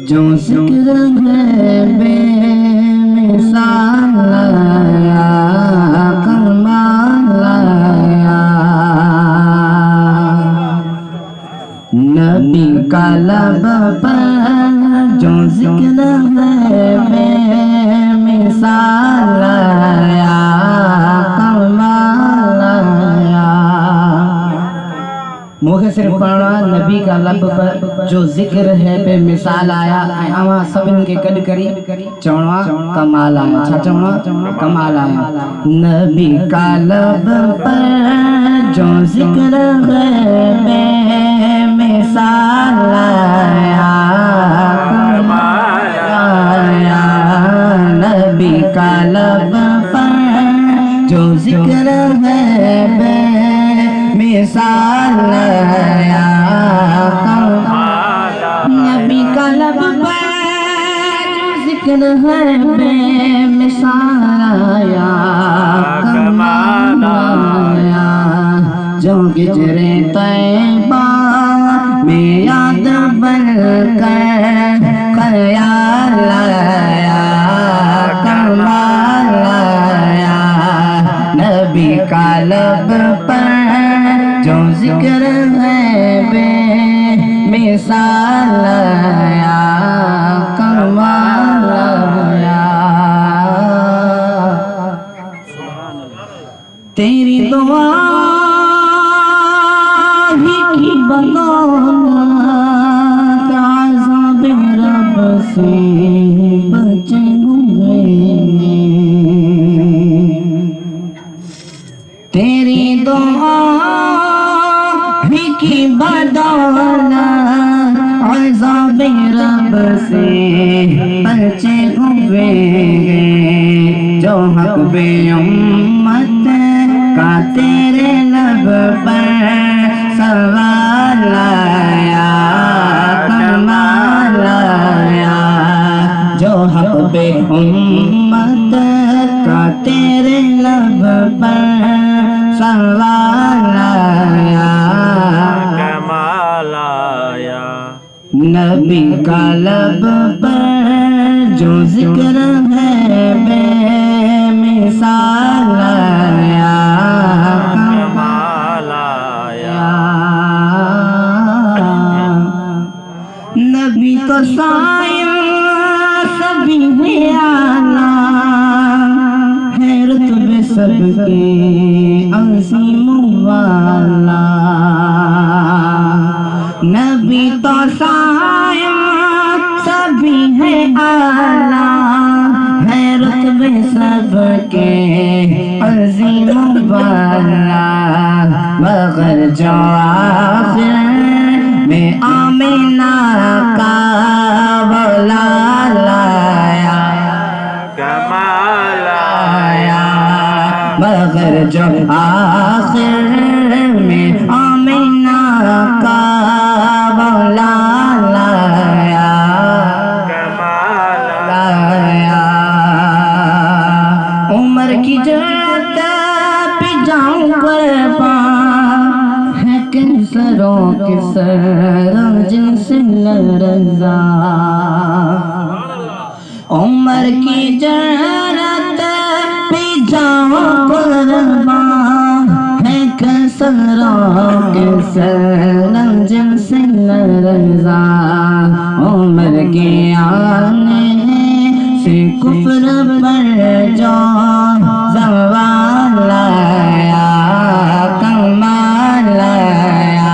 जो जिक्र है बेमिसाल आया, कमाल आया। नबी का लब पर जो जिक्र है बेमिसाल आया, कमाल आया। मूंखे सिर्फ पढ़ना नबी का लब पर जो जिक्र है बेमिसाल आया। अवां सभिनि खे गॾु करी चवणो कमाल आया। छा चवणो? कमाल आया। नबी का लब पर जो जिक्र है बेमिसाल आया, कमाल आया। नबी का लब पर जो जिक्र है बेमिसाल आया, नबी का लब पर जो जिक्र है बेमिसाल आया, कमाल आया। जो गुजरे तैबा में याद बनकर ख्याल आया, कमाल आया। नबी का लब पर जो जिक्र है बेमिसाल आया, कमाल आया। तेरी दुआ ही की बदौलत अज़ाब रब से बचे हुए। तेरी दुआ ही की बदौलत अज़ाब रब से बचे हुए। जो हक बे उम्मत का तेरे लब पर सवाल आया, कमाल आया। जो हक बे उम्मत का तेरे लब पर सवाल आया, कमाल आया। नबी का लब पर जो जिक्र है बेमिसाल आया, कमाल आया। नबी तो साया सभी है आला, है रुतबे सबके अज़ीम वाला। नबी तो साया सभी है आला, है रुतबे सबके अज़ीम वाला। मगर जो आखिर में आमिना का औलाद आया, कमाल आया। मगर जो आखिर में आमिना का औलाद आया, कमाल आया। उम्र की जरूरत पे जाऊं कुर्बान, है किसरों के सर जिनसे लरज़ा। उम्र की जरूरत पे जाऊं कुर्बान, है किसरों के सर जिनसे लरज़ा। उम्र के आने से कुफ्र पर जो ज़वाल आया, कमाल आया।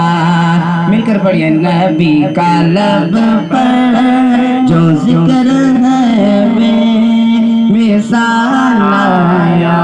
मिलकर पढ़िए। नबी का लब पर जो जिक्र है बेमिसाल आया।